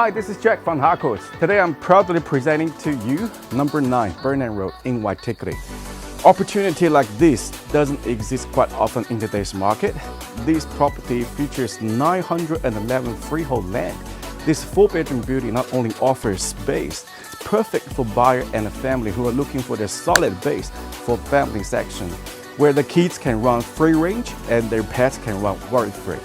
Hi, this is Jack from Harcourt. Today I'm proudly presenting to you number 9 Burnham Road in Waitakere. Opportunity like this doesn't exist quite often in today's market. This property features 911 freehold land. This 4-bedroom building not only offers space, it's perfect for buyer and a family who are looking for their solid base for family section, where the kids can run free range and their pets can run worry-free.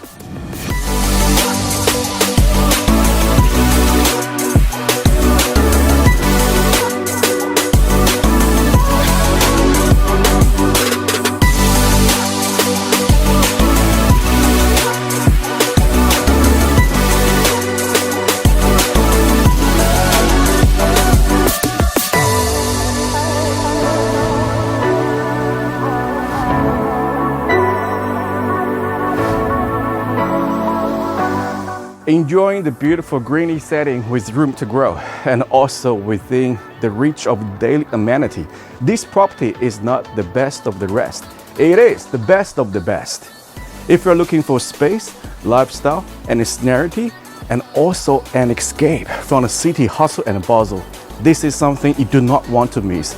Enjoying the beautiful greenery setting with room to grow and also within the reach of daily amenity. This property is not the best of the rest. It is the best of the best. If you're looking for space, lifestyle, and serenity, and also an escape from the city hustle and bustle, this is something you do not want to miss.